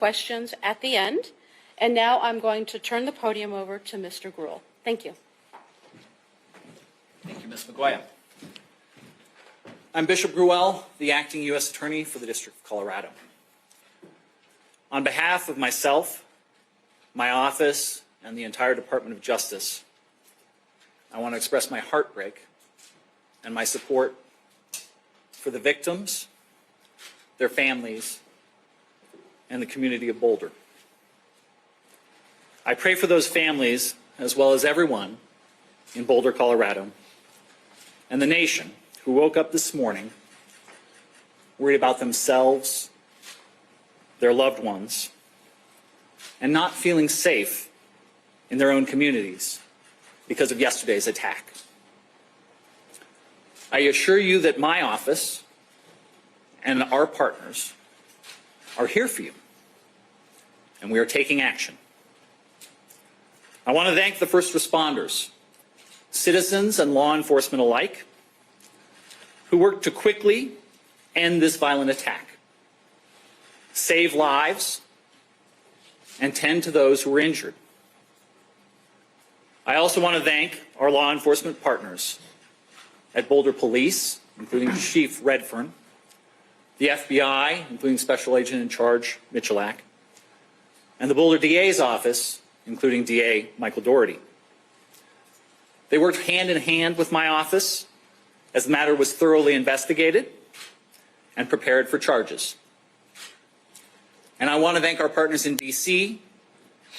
questions at the end. And now I'm going to turn the podium over to Mr. Gruhl. Thank you. Thank you, Ms. McGuire. I'm Bishop Gruhl, the Acting U.S. Attorney for the District of Colorado. On behalf of myself, my office, and the entire Department of Justice, I want to express my heartbreak and my support for the victims, their families, and the community of Boulder. I pray for those families, as well as everyone in Boulder, Colorado, and the nation who woke up this morning worried about themselves, their loved ones, and not feeling safe in their own communities because of yesterday's attack. I assure you that my office and our partners are here for you, and we are taking action. I want to thank the first responders, citizens and law enforcement alike, who worked to quickly end this violent attack, save lives, and tend to those who were injured. I also want to thank our law enforcement partners at Boulder Police, including Chief Redfern, the FBI, including Special Agent in Charge Michalak, and the Boulder DA's office, including DA Michael Doherty. They worked hand in hand with my office as the matter was thoroughly investigated and prepared for charges. And I want to thank our partners in D.C.,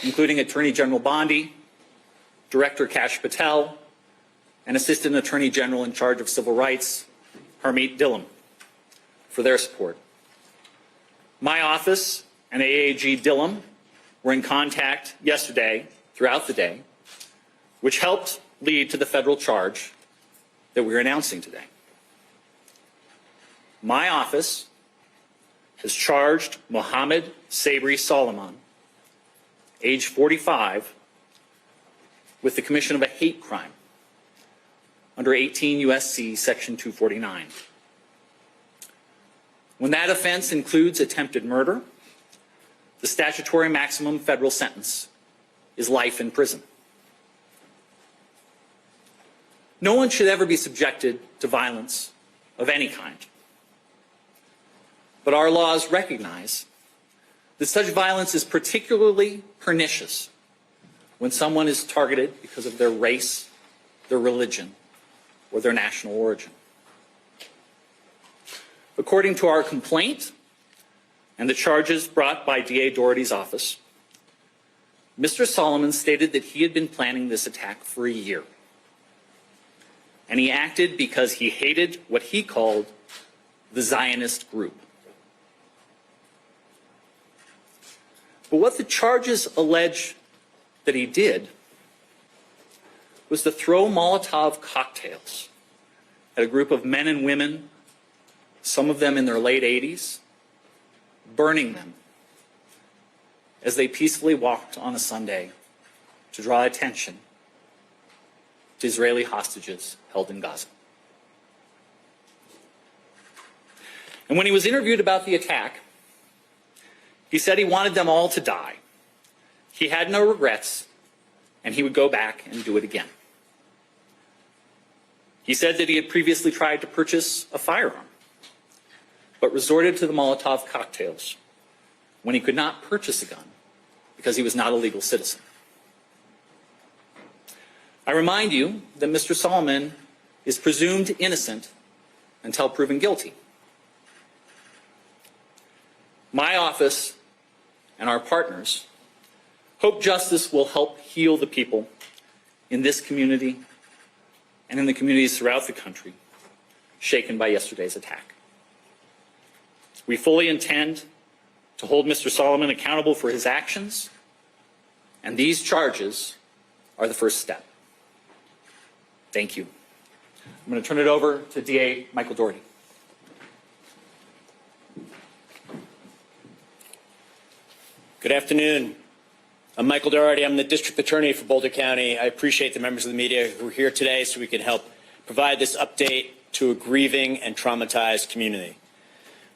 including Attorney General Bondi, Director Kash Patel, and Assistant Attorney General in charge of Civil Rights, Harmeet Dhillon, for their support. My office and AAG Dhillon were in contact yesterday throughout the day, which helped lead to the federal charge that we're announcing today. My office has charged Mohammed Sabri Solomon, age 45, with the commission of a hate crime under 18 U.S.C. Section 249. When that offense includes attempted murder, the statutory maximum federal sentence is life in prison. No one should ever be subjected to violence of any kind. But our laws recognize that such violence is particularly pernicious when someone is targeted because of their race, their religion, or their national origin. According to our complaint and the charges brought by DA Doherty's office, Mr. Solomon stated that he had been planning this attack for a year. And he acted because he hated what he called the Zionist group. But what the charges allege that he did was to throw Molotov cocktails at a group of men and women, some of them in their late 80s, burning them as they peacefully walked on a Sunday to draw attention to Israeli hostages held in Gaza. And when he was interviewed about the attack, he said he wanted them all to die. He had no regrets, and he would go back and do it again. He said that he had previously tried to purchase a firearm, but resorted to the Molotov cocktails when he could not purchase a gun because he was not a legal citizen. I remind you that Mr. Solomon is presumed innocent until proven guilty. My office and our partners hope justice will help heal the people in this community and in the communities throughout the country shaken by yesterday's attack. We fully intend to hold Mr. Solomon accountable for his actions, and these charges are the first step. Thank you. I'm going to turn it over to DA Michael Doherty. Good afternoon. I'm Michael Doherty. I'm the District Attorney for Boulder County. I appreciate the members of the media who are here today so we can help provide this update to a grieving and traumatized community.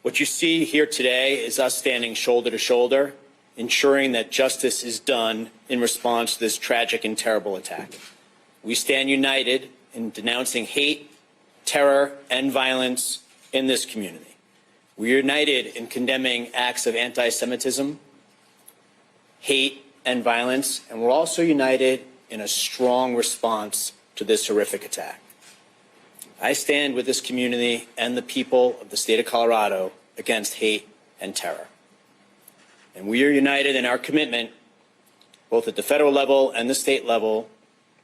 What you see here today is us standing shoulder to shoulder ensuring that justice is done in response to this tragic and terrible attack. We stand united in denouncing hate, terror, and violence in this community. We are united in condemning acts of anti-Semitism, hate, and violence, and we're also united in a strong response to this horrific attack. I stand with this community and the people of the state of Colorado against hate and terror. And we are united in our commitment, both at the federal level and the state level,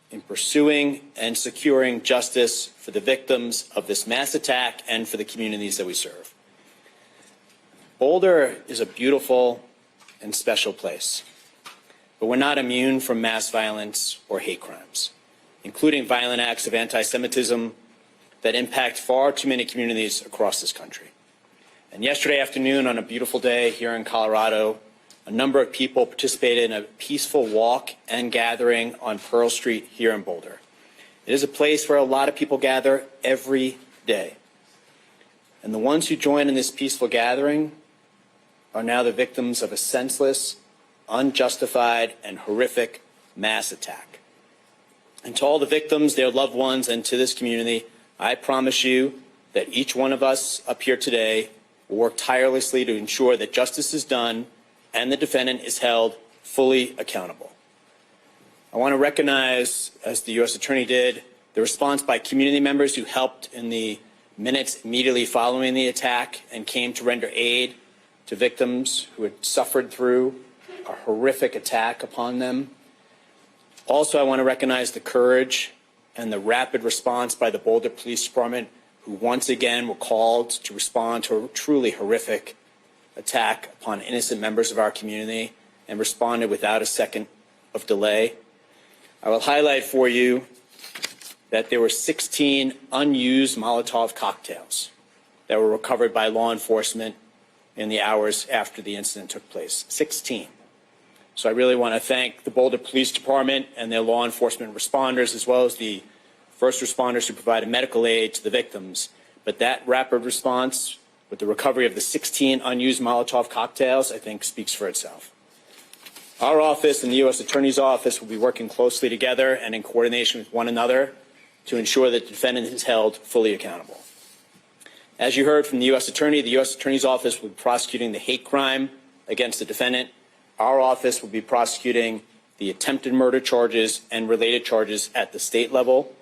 in pursuing and securing justice for the victims of this mass attack and for the communities that we serve. Boulder is a beautiful and special place, but we're not immune from mass violence or hate crimes, including violent acts of anti-Semitism that impact far too many communities across this country. And yesterday afternoon, on a beautiful day here in Colorado, a number of people participated in a peaceful walk and gathering on Pearl Street here in Boulder. It is a place where a lot of people gather every day. And the ones who joined in this peaceful gathering are now the victims of a senseless, unjustified, and horrific mass attack. And to all the victims, their loved ones, and to this community, I promise you that each one of us up here today will work tirelessly to ensure that justice is done and the defendant is held fully accountable. I want to recognize, as the U.S. Attorney did, the response by community members who helped in the minutes immediately following the attack and came to render aid to victims who had suffered through a horrific attack upon them. Also, I want to recognize the courage and the rapid response by the Boulder Police Department, who once again were called to respond to a truly horrific attack upon innocent members of our community and responded without a second of delay. I will highlight for you that there were 16 unused Molotov cocktails that were recovered by law enforcement in the hours after the incident took place. 16. So I really want to thank the Boulder Police Department and their law enforcement responders, as well as the first responders who provided medical aid to the victims. But that rapid response with the recovery of the 16 unused Molotov cocktails, I think, speaks for itself. Our office and the U.S. Attorney's Office will be working closely together and in coordination with one another to ensure that the defendant is held fully accountable. As you heard from the U.S. Attorney, the U.S. Attorney's Office will be prosecuting the hate crime against the defendant. Our office will be prosecuting the attempted murder charges and related charges at the state level.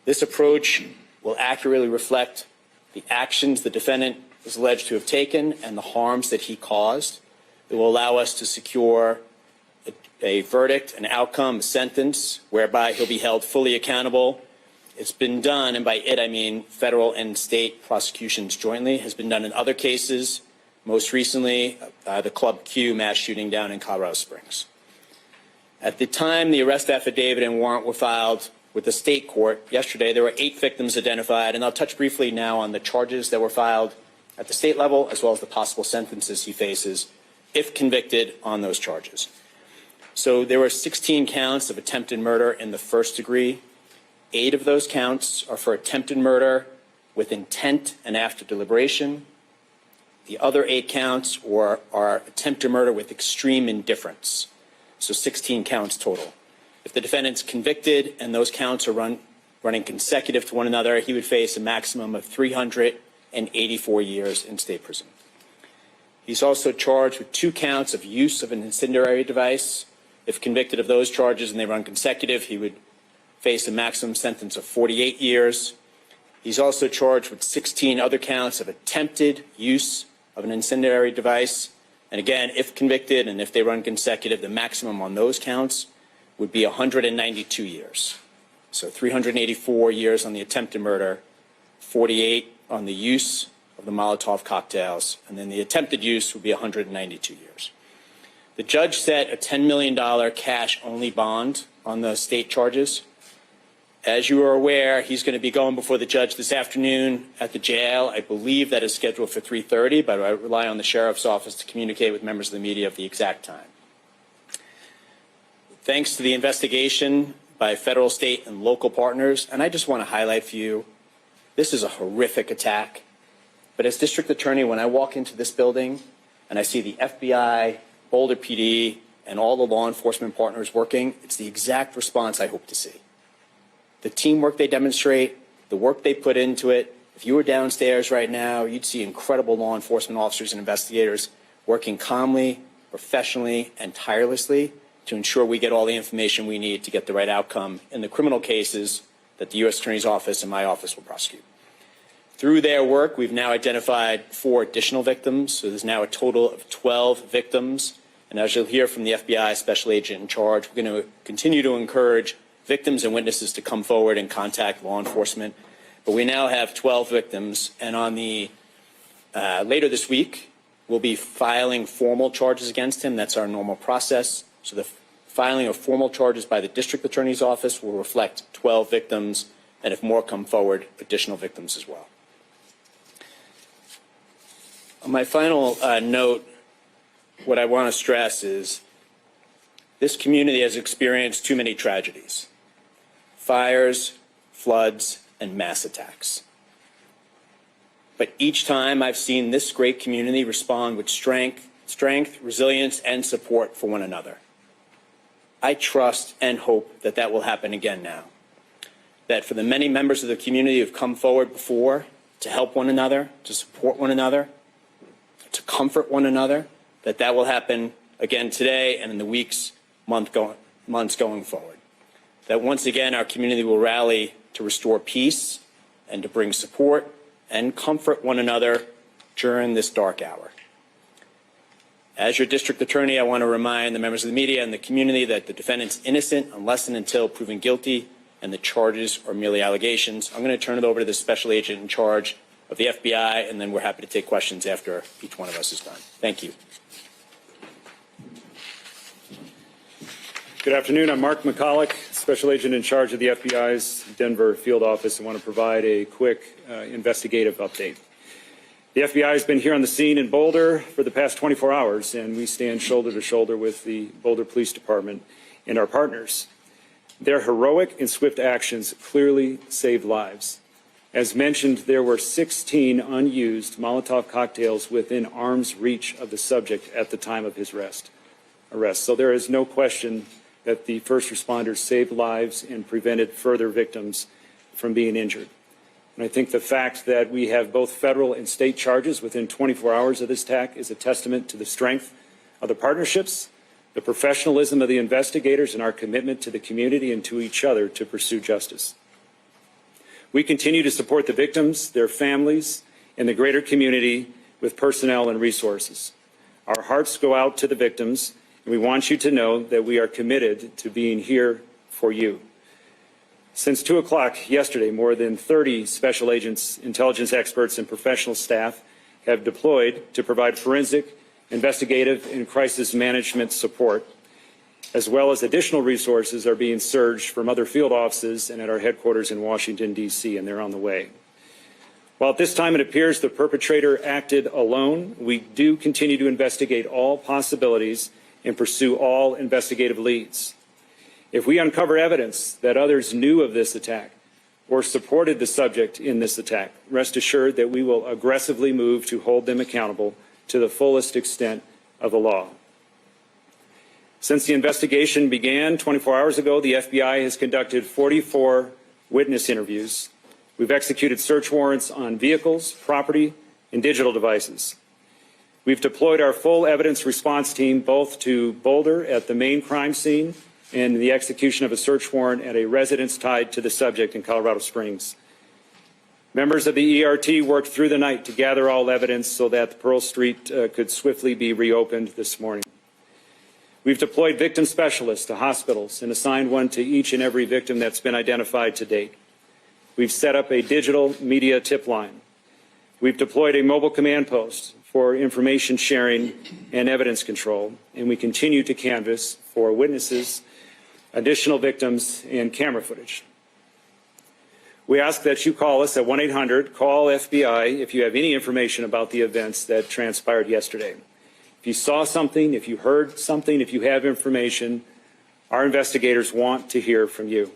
This approach will accurately reflect the actions the defendant is alleged to have taken and the harms that he caused. It will allow us to secure a verdict, an outcome, a sentence, whereby he'll be held fully accountable. It's been done, and by it I mean federal and state prosecutions jointly, has been done in other cases, most recently the Club Q mass shooting down in Colorado Springs. At the time the arrest affidavit and warrant were filed with the state court yesterday, there were 8 victims identified, and I'll touch briefly now on the charges that were filed at the state level, as well as the possible sentences he faces if convicted on those charges. So there were 16 counts of attempted murder in the first degree. 8 of those counts are for attempted murder with intent and after deliberation. The other 8 counts are attempted murder with extreme indifference. So 16 counts total. If the defendant's convicted and those counts are running consecutive to one another, he would face a maximum of 384 years in state prison. He's also charged with 2 counts of use of an incendiary device. If convicted of those charges and they run consecutive, he would face a maximum sentence of 48 years. He's also charged with 16 other counts of attempted use of an incendiary device. And again, if convicted and if they run consecutive, the maximum on those counts would be 192 years. So 384 years on the attempted murder, 48 on the use of the Molotov cocktails, and then the attempted use would be 192 years. The judge set a $10 million cash-only bond on the state charges. As you are aware, he's going to be going before the judge this afternoon at the jail. I believe that is scheduled for 3:30, but I rely on the sheriff's office to communicate with members of the media of the exact time. Thanks to the investigation by federal, state, and local partners, and I just want to highlight for you, this is a horrific attack. But as district attorney, when I walk into this building and I see the FBI, Boulder PD, and all the law enforcement partners working, it's the exact response I hope to see. The teamwork they demonstrate, the work they put into it. If you were downstairs right now, you'd see incredible law enforcement officers and investigators working calmly, professionally, and tirelessly to ensure we get all the information we need to get the right outcome in the criminal cases that the U.S. Attorney's Office and my office will prosecute. Through their work, we've now identified 4 additional victims, so there's now a total of 12 victims. And as you'll hear from the FBI Special Agent in charge, we're going to continue to encourage victims and witnesses to come forward and contact law enforcement. But we now have 12 victims, and on the later this week, we'll be filing formal charges against him. That's our normal process. So the filing of formal charges by the District Attorney's Office will reflect 12 victims, and if more come forward, additional victims as well. On my final note, what I want to stress is this community has experienced too many tragedies: fires, floods, and mass attacks. But each time I've seen this great community respond with strength, resilience, and support for one another. I trust and hope that that will happen again now. That for the many members of the community who have come forward before to help one another, to support one another, to comfort one another, that that will happen again today and in the weeks, months going forward. That once again our community will rally to restore peace and to bring support and comfort one another during this dark hour. As your district attorney, I want to remind the members of the media and the community that the defendant's innocent unless and until proven guilty, and the charges are merely allegations. I'm going to turn it over to the special agent in charge of the FBI, and then we're happy to take questions after each one of us is done. Thank you. Good afternoon. I'm Mark McCulloch, Special Agent in charge of the FBI's Denver field office. I want to provide a quick investigative update. The FBI has been here on the scene in Boulder for the past 24 hours, and we stand shoulder to shoulder with the Boulder Police Department and our partners. Their heroic and swift actions clearly saved lives. As mentioned, there were 16 unused Molotov cocktails within arm's reach of the subject at the time of his arrest. So there is no question that the first responders saved lives and prevented further victims from being injured. And I think the fact that we have both federal and state charges within 24 hours of this attack is a testament to the strength of the partnerships, the professionalism of the investigators, and our commitment to the community and to each other to pursue justice. We continue to support the victims, their families, and the greater community with personnel and resources. Our hearts go out to the victims, and we want you to know that we are committed to being here for you. Since 2 o'clock yesterday, more than 30 special agents, intelligence experts, and professional staff have deployed to provide forensic, investigative, and crisis management support, as well as additional resources are being surged from other field offices and at our headquarters in Washington, D.C., and they're on the way. While at this time it appears the perpetrator acted alone, we do continue to investigate all possibilities and pursue all investigative leads. If we uncover evidence that others knew of this attack or supported the subject in this attack, rest assured that we will aggressively move to hold them accountable to the fullest extent of the law. Since the investigation began 24 hours ago, the FBI has conducted 44 witness interviews. We've executed search warrants on vehicles, property, and digital devices. We've deployed our full evidence response team both to Boulder at the main crime scene and the execution of a search warrant at a residence tied to the subject in Colorado Springs. Members of the ERT worked through the night to gather all evidence so that the Pearl Street could swiftly be reopened this morning. We've deployed victim specialists to hospitals and assigned one to each and every victim that's been identified to date. We've set up a digital media tip line. We've deployed a mobile command post for information sharing and evidence control, and we continue to canvass for witnesses, additional victims, and camera footage. We ask that you call us at 1-800-CALL-FBI if you have any information about the events that transpired yesterday. If you saw something, if you heard something, if you have information, our investigators want to hear from you.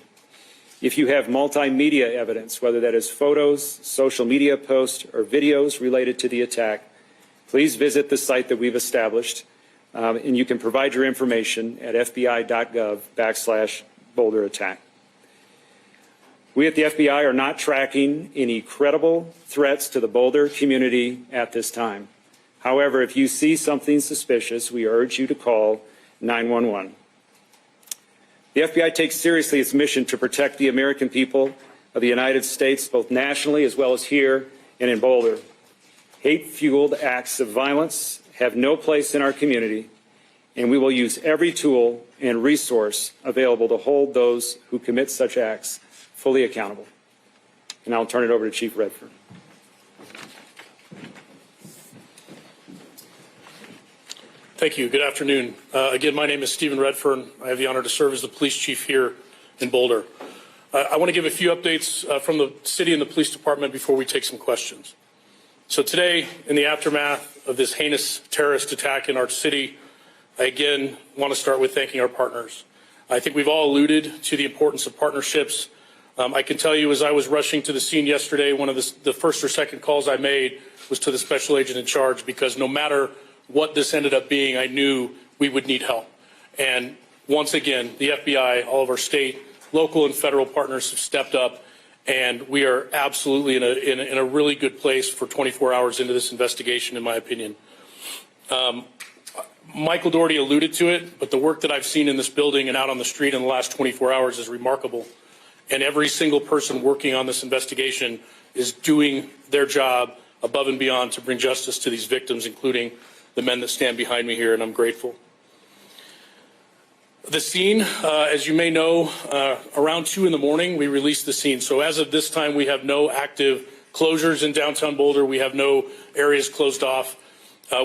If you have multimedia evidence, whether that is photos, social media posts, or videos related to the attack, please visit the site that we've established, and you can provide your information at fbi.gov/Boulder attack. We at the FBI are not tracking any credible threats to the Boulder community at this time. However, if you see something suspicious, we urge you to call 911. The FBI takes seriously its mission to protect the American people of the United States, both nationally as well as here and in Boulder. Hate-fueled acts of violence have no place in our community, and we will use every tool and resource available to hold those who commit such acts fully accountable. And I'll turn it over to Chief Redfern. Thank you. Good afternoon. Again, my name is Stephen Redfern. I have the honor to serve as the police chief here in Boulder. I want to give a few updates from the city and the police department before we take some questions. So today, in the aftermath of this heinous terrorist attack in our city, I again want to start with thanking our partners. I think we've all alluded to the importance of partnerships. I can tell you, as I was rushing to the scene yesterday, one of the first or second calls I made was to the special agent in charge, because no matter what this ended up being, I knew we would need help. And once again, the FBI, all of our state, local, and federal partners have stepped up, and we are absolutely in a really good place for 24 hours into this investigation, in my opinion. Michael Doherty alluded to it, but the work that I've seen in this building and out on the street in the last 24 hours is remarkable. And every single person working on this investigation is doing their job above and beyond to bring justice to these victims, including the men that stand behind me here, and I'm grateful. The scene, as you may know, around 2 in the morning, we released the scene. So as of this time, we have no active closures in downtown Boulder. We have no areas closed off.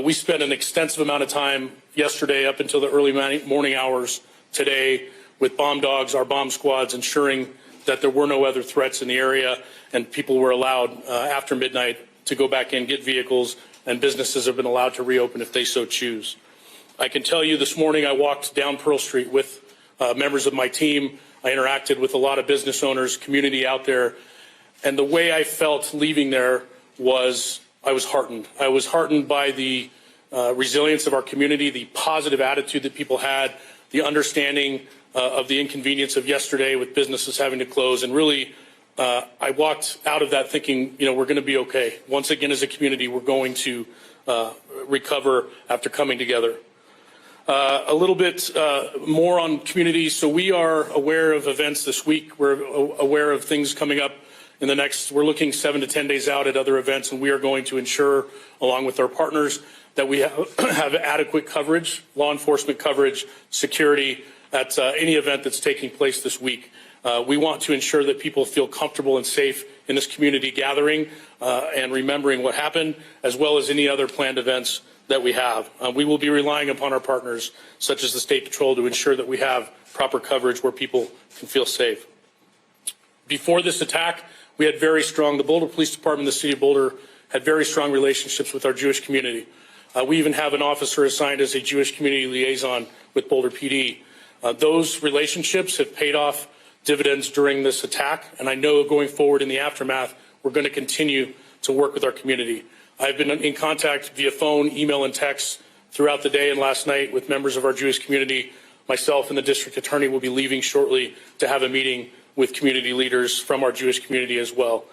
We spent an extensive amount of time yesterday up until the early morning hours today with bomb dogs, our bomb squads, ensuring that there were no other threats in the area, and people were allowed after midnight to go back in, get vehicles, and businesses have been allowed to reopen if they so choose. I can tell you this morning I walked down Pearl Street with members of my team. I interacted with a lot of business owners, community out there, and the way I felt leaving there was I was heartened. I was heartened by the resilience of our community, the positive attitude that people had, the understanding of the inconvenience of yesterday with businesses having to close, and really I walked out of that thinking, you know, we're going to be okay. Once again, as a community, we're going to recover after coming together. A little bit more on communities. So we are aware of events this week. We're aware of things coming up in the next, we're looking 7 to 10 days out at other events, and we are going to ensure, along with our partners, that we have adequate coverage, law enforcement coverage, security at any event that's taking place this week. We want to ensure that people feel comfortable and safe in this community gathering and remembering what happened, as well as any other planned events that we have. We will be relying upon our partners, such as the State Patrol, to ensure that we have proper coverage where people can feel safe. Before this attack, we had very strong, the Boulder Police Department, the City of Boulder, had very strong relationships with our Jewish community. We even have an officer assigned as a Jewish community liaison with Boulder PD. Those relationships have paid off dividends during this attack, and I know going forward in the aftermath, we're going to continue to work with our community. I've been in contact via phone, email, and text throughout the day and last night with members of our Jewish community. Myself and the district attorney will be leaving shortly to have a meeting with community leaders from our Jewish community as well.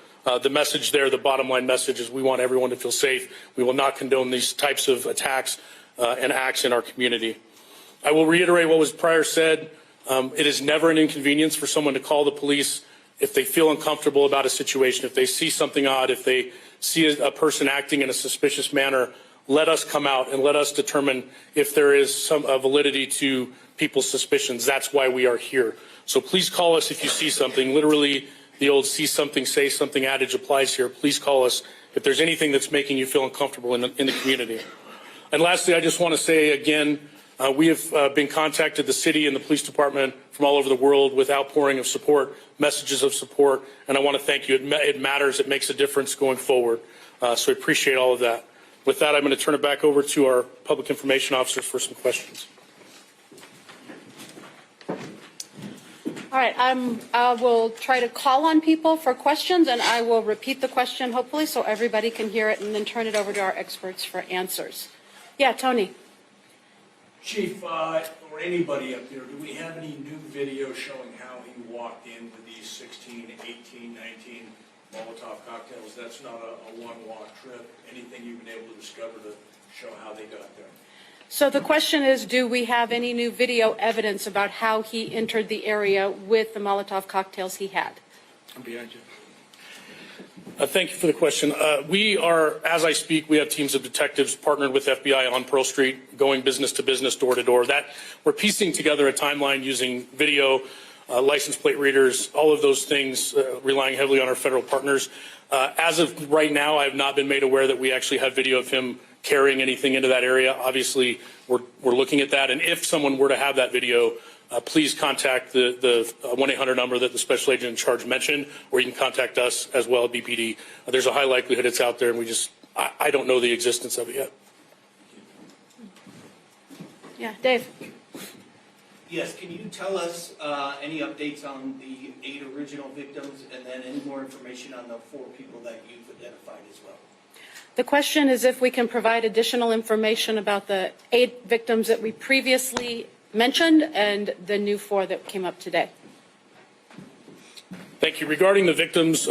The message there, the bottom line message, is we want everyone to feel safe. We will not condone these types of attacks and acts in our community. I will reiterate what was prior said. It is never an inconvenience for someone to call the police if they feel uncomfortable about a situation, if they see something odd, if they see a person acting in a suspicious manner. Let us come out and let us determine if there is some validity to people's suspicions. That's why we are here. So please call us if you see something. Literally, the old see something, say something adage applies here. Please call us if there's anything that's making you feel uncomfortable in the community. And lastly, I just want to say again, we have been contacted, the city and the police department from all over the world, with outpouring of support, messages of support, and I want to thank you. It matters. It makes a difference going forward. So I appreciate all of that. With that, I'm going to turn it back over to our public information officers for some questions. All right, I will try to call on people for questions, and I will repeat the question, hopefully, so everybody can hear it, and then turn it over to our experts for answers. Yeah, Tony. Chief, or anybody up there, do we have any new video showing how he walked into these 16, 18, 19 Molotov cocktails? That's not a one-walk trip. Anything you've been able to discover to show how they got there? So the question is, do we have any new video evidence about how he entered the area with the Molotov cocktails he had? I'm behind you. Thank you for the question. We are, as I speak, we have teams of detectives partnered with FBI on Pearl Street, going business to business, door to door. That we're piecing together a timeline using video, license plate readers, all of those things, relying heavily on our federal partners. As of right now, I have not been made aware that we actually have video of him carrying anything into that area. Obviously, we're looking at that, and if someone were to have that video, please contact the 1-800 number that the special agent in charge mentioned, or you can contact us as well at BPD. There's a high likelihood it's out there, and I don't know the existence of it yet. Yeah, Dave. Yes, can you tell us any updates on the 8 original victims, and then any more information on the 4 people that you've identified as well? The question is if we can provide additional information about the 8 victims that we previously mentioned and the new 4 that came up today. Thank you. Regarding the victims,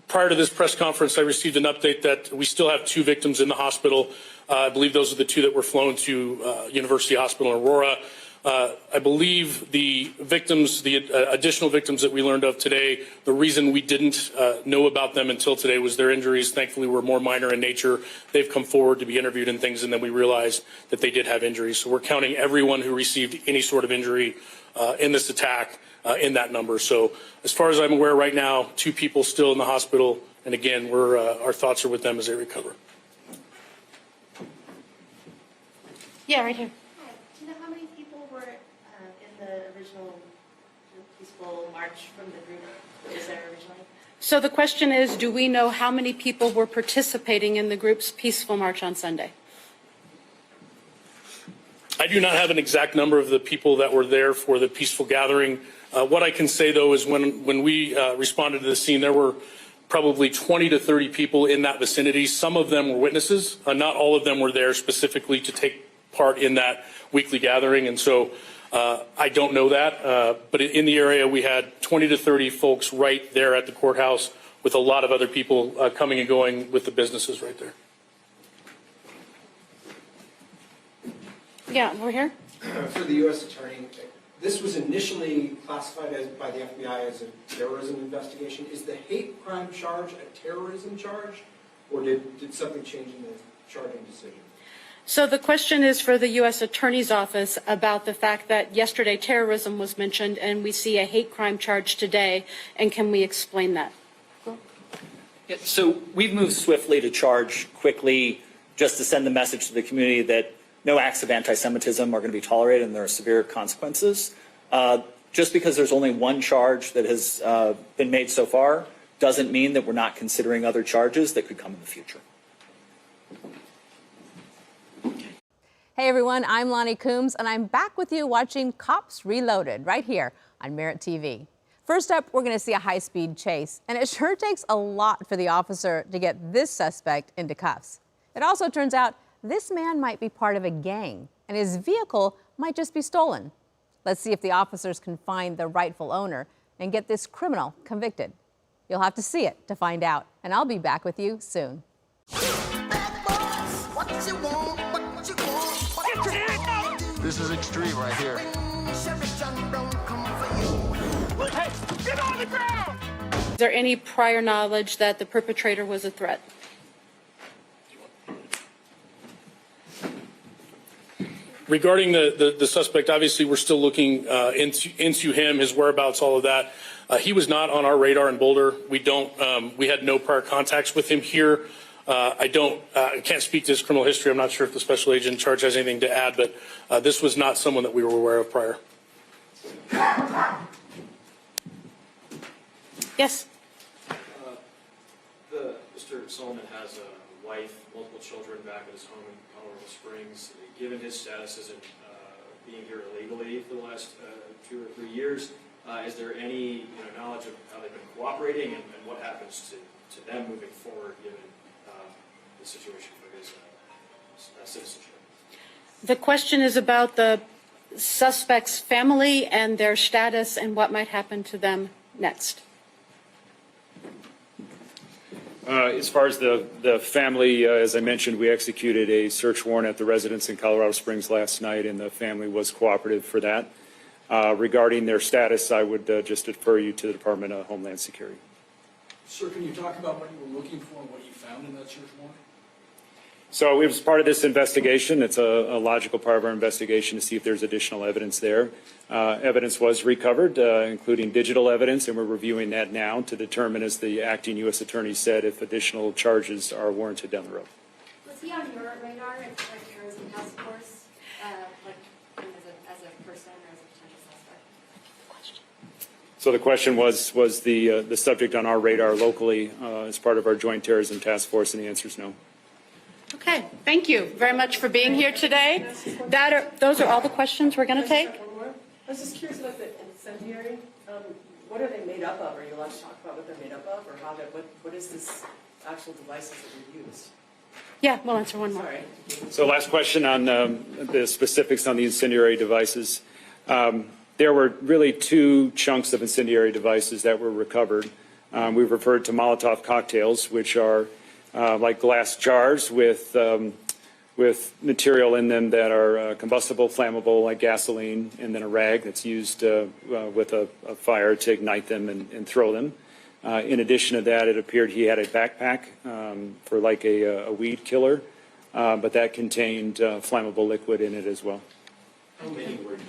prior to this press conference, I received an update that we still have 2 victims in the hospital. I believe those are the 2 that were flown to University Hospital in Aurora. I believe the victims, the additional victims that we learned of today, the reason we didn't know about them until today was their injuries, thankfully, were more minor in nature. They've come forward to be interviewed and things, and then we realized that they did have injuries. So we're counting everyone who received any sort of injury in this attack in that number. So as far as I'm aware right now, 2 people still in the hospital, and again, our thoughts are with them as they recover. Yeah, right here. Hi. Do you know how many people were in the original peaceful march from the group that was there originally? So the question is, do we know how many people were participating in the group's peaceful march on Sunday? I do not have an exact number of the people that were there for the peaceful gathering. What I can say, though, is when we responded to the scene, there were probably 20 to 30 people in that vicinity. Some of them were witnesses. Not all of them were there specifically to take part in that weekly gathering, and so I don't know that. But in the area, we had 20 to 30 folks right there at the courthouse with a lot of other people coming and going with the businesses right there. Yeah, we're here. For the U.S. Attorney, this was initially classified by the FBI as a terrorism investigation. Is the hate crime charge a terrorism charge, or did something change in the charging decision? So the question is for the U.S. Attorney's Office about the fact that yesterday terrorism was mentioned and we see a hate crime charge today, and can we explain that? Yeah, so we've moved swiftly to charge quickly just to send the message to the community that no acts of anti-Semitism are going to be tolerated and there are severe consequences. Just because there's only one charge that has been made so far doesn't mean that we're not considering other charges that could come in the future. Hey everyone, I'm Lonnie Coombs, and I'm back with you watching Cops Reloaded right here on Merit TV. First up, we're going to see a high-speed chase, and it sure takes a lot for the officer to get this suspect into cuffs. It also turns out this man might be part of a gang, and his vehicle might just be stolen. Let's see if the officers can find the rightful owner and get this criminal convicted. You'll have to see it to find out, and I'll be back with you soon. This is extreme right here. Hey, get on the ground! Is there any prior knowledge that the perpetrator was a threat? Regarding the suspect, obviously we're still looking into him, his whereabouts, all of that. He was not on our radar in Boulder. We had no prior contacts with him here. I can't speak to his criminal history. I'm not sure if the special agent in charge has anything to add, but this was not someone that we were aware of prior. Yes. Mr. Solomon has a wife, multiple children back at his home in Colorado Springs. Given his status as being here illegally for the last 2 or 3 years, is there any knowledge of how they've been cooperating and what happens to them moving forward given the situation for his citizenship? The question is about the suspect's family and their status and what might happen to them next. As far as the family, as I mentioned, we executed a search warrant at the residence in Colorado Springs last night, and the family was cooperative for that. Regarding their status, I would just defer you to the Department of Homeland Security. Sir, can you talk about what you were looking for and what you found in that search warrant? So it was part of this investigation. It's a logical part of our investigation to see if there's additional evidence there. Evidence was recovered, including digital evidence, and we're reviewing that now to determine, as the acting U.S. Attorney said, if additional charges are warranted down the road. Was he on your radar as a terrorism task force, as a person or as a potential suspect? So the question was the subject on our radar locally as part of our joint terrorism task force, and the answer is no. Okay, thank you very much for being here today. Those are all the questions we're going to take. I was just curious about the incendiary. What are they made up of? Are you allowed to talk about what they're made up of, or what is this actual devices that were used? Yeah, we'll answer one more. Sorry. So last question on the specifics on the incendiary devices. There were really two chunks of incendiary devices that were recovered. We've referred to Molotov cocktails, which are like glass jars with material in them that are combustible, flammable, like gasoline, and then a rag that's used with a fire to ignite them and throw them. In addition to that, it appeared he had a backpack for like a weed killer, but that contained flammable liquid in it as well. How many were used?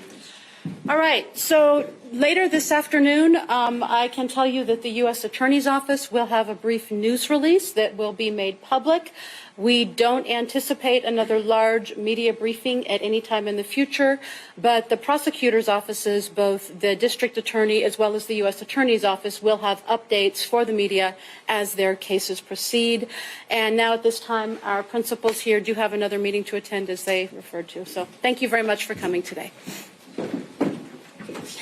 All right, so later this afternoon, I can tell you that the U.S. Attorney's Office will have a brief news release that will be made public. We don't anticipate another large media briefing at any time in the future, but the prosecutor's offices, both the district attorney as well as the U.S. Attorney's Office, will have updates for the media as their cases proceed. And now at this time, our principals here do have another meeting to attend, as they referred to. So thank you very much for coming today.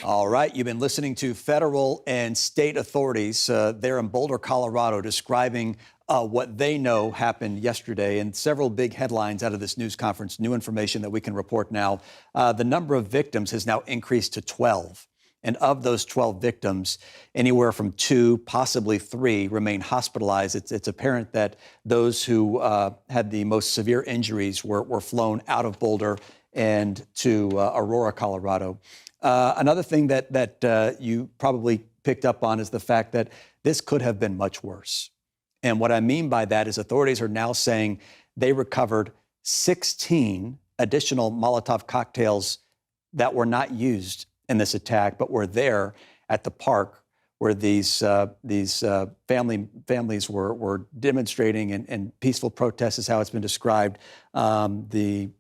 All right, you've been listening to federal and state authorities there in Boulder, Colorado, describing what they know happened yesterday, and several big headlines out of this news conference, new information that we can report now. The number of victims has now increased to 12. And of those 12 victims, anywhere from 2, possibly 3, remain hospitalized. It's apparent that those who had the most severe injuries were flown out of Boulder and to Aurora, Colorado. Another thing that you probably picked up on is the fact that this could have been much worse. And what I mean by that is authorities are now saying they recovered 16 additional Molotov cocktails that were not used in this attack, but were there at the park where these families were demonstrating and peaceful protests is how it's been described. The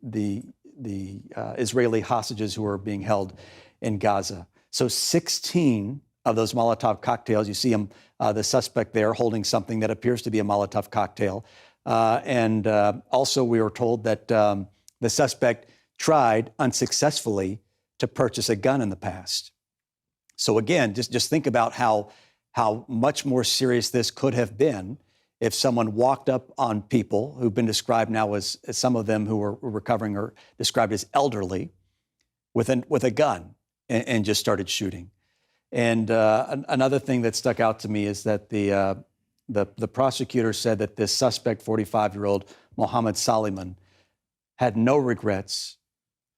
Israeli hostages who are being held in Gaza. So 16 of those Molotov cocktails, you see him, the suspect there holding something that appears to be a Molotov cocktail. And also we were told that the suspect tried unsuccessfully to purchase a gun in the past. So again, just think about how much more serious this could have been if someone walked up on people who've been described now as some of them who were recovering are described as elderly with a gun and just started shooting. And another thing that stuck out to me is that the prosecutor said that this suspect, 45-year-old Mohammed Soliman, had no regrets,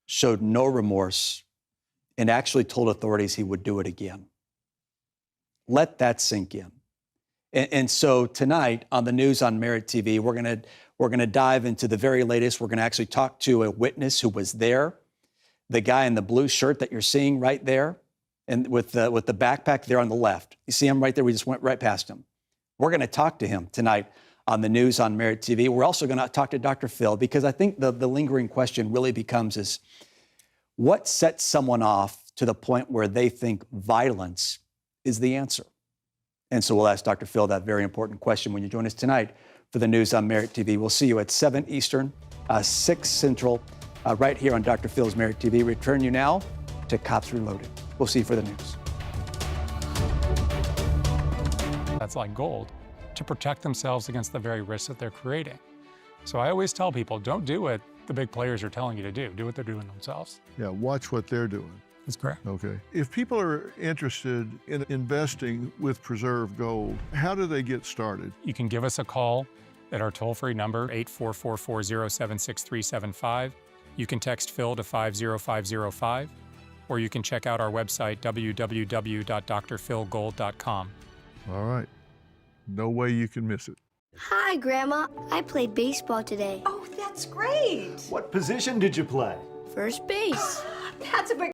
showed no remorse, and actually told authorities he would do it again. Let that sink in. And so tonight on the news on Merit TV, we're gonna dive into the very latest. We're gonna actually talk to a witness who was there, the guy in the blue shirt that you're seeing right there, and with the backpack there on the left. You see him right there? We just went right past him. We're gonna talk to him tonight on the news on Merit TV. We're also gonna talk to Dr. Phil, because I think the lingering question really becomes is, what sets someone off to the point where they think violence is the answer? And so we'll ask Dr. Phil that very important question when you join us tonight for the news on Merit TV. We'll see you at 7 Eastern, 6 Central, right here on Dr. Phil's Merit TV. Return you now to Cops Reloaded. We'll see you for the news. That's like gold, to protect themselves against the very risks that they're creating. So I always tell people, don't do it the big players are telling you to do. Do what they're doing themselves. Yeah, watch what they're doing. That's correct. Okay. If people are interested in investing with preserved gold, how do they get started? You can give us a call at our toll-free number, 844-407-6375. You can text Phil to 50505, or you can check out our website, www.drphilgold.com. All right. No way you can miss it. Hi, Grandma. I played baseball today. Oh, that's great. What position did you play? First base. That's a big